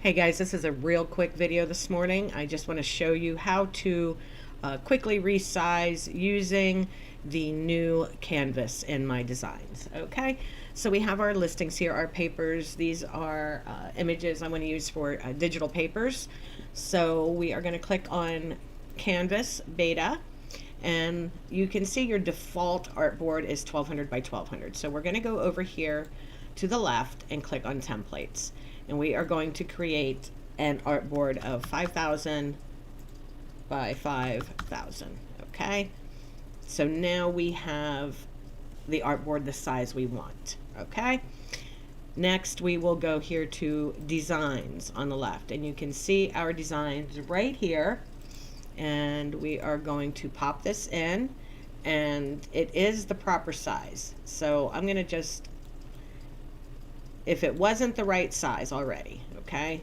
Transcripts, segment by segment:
Hey guys, this is a real quick video this morning. I just want to show you how to quickly resize using the new canvas in MyDesigns. Okay, so we have our listings here, our papers. These are images I'm going to use for digital papers. So we are going to click on Canvas Beta, and you can see your default artboard is 1200 by 1200. So we're going to go over here to the left and click on templates, and we are going to create an artboard of 5,000 by 5,000. Okay, so now we have the artboard the size we want. Okay, next we will go here to designs on the left, and you can see our designs right here, and we are going to pop this in, and it is the proper size. So I'm going to just, if it wasn't the right size already, okay,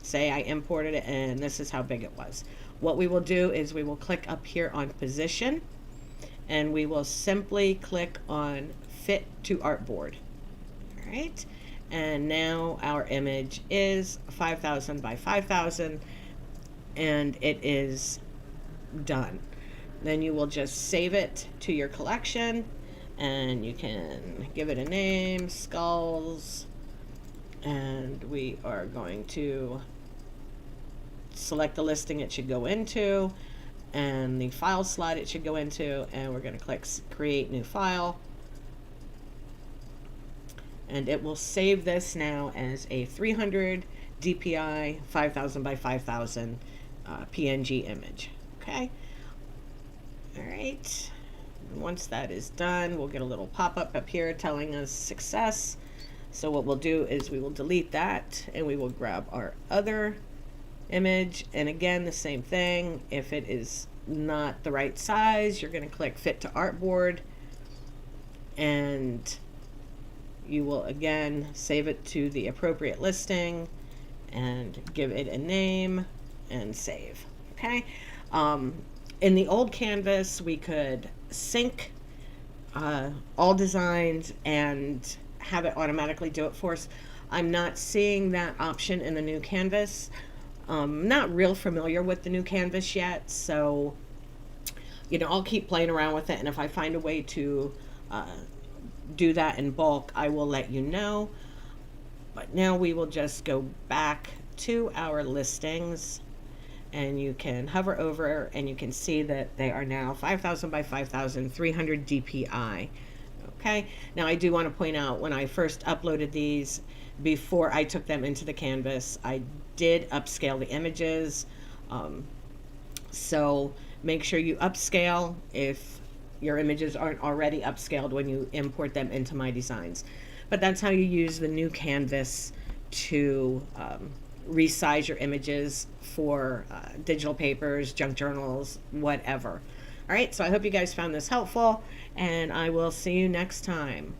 say I imported it and this is how big it was, what we will do is we will click up here on position, and we will simply click on fit to artboard. All right, and now our image is 5,000 by 5,000, and it is done. Then you will just save it to your collection, and you can give it a name, skulls, and we are going to select the listing it should go into and the file slot it should go into, and we're going to click create new file, and it will save this now as a 300 DPI 5,000 by 5,000 PNG image. Okay, all right, once that is done, we'll get a little pop-up up here telling us success. So what we'll do is we will delete that, and we will grab our other image, and again the same thing. If it is not the right size, you're going to click fit to artboard, and you will again save it to the appropriate listing and give it a name and save. Okay, in the old canvas we could sync all designs and have it automatically do it for us. I'm not seeing that option in the new canvas. Not real familiar with the new canvas yet, so I'll keep playing around with it, and if I find a way to do that in bulk, I will let you know. But now we will just go back to our listings, and you can hover over and you can see that they are now 5,000 by 5,000 300 DPI. Okay, now I do want to point out, when I first uploaded these, before I took them into the canvas, I did upscale the images. So make sure you upscale if your images aren't already upscaled when you import them into MyDesigns. But that's how you use the new canvas to resize your images for digital papers, junk journals, whatever. All right, so I hope you guys found this helpful, and I will see you next time.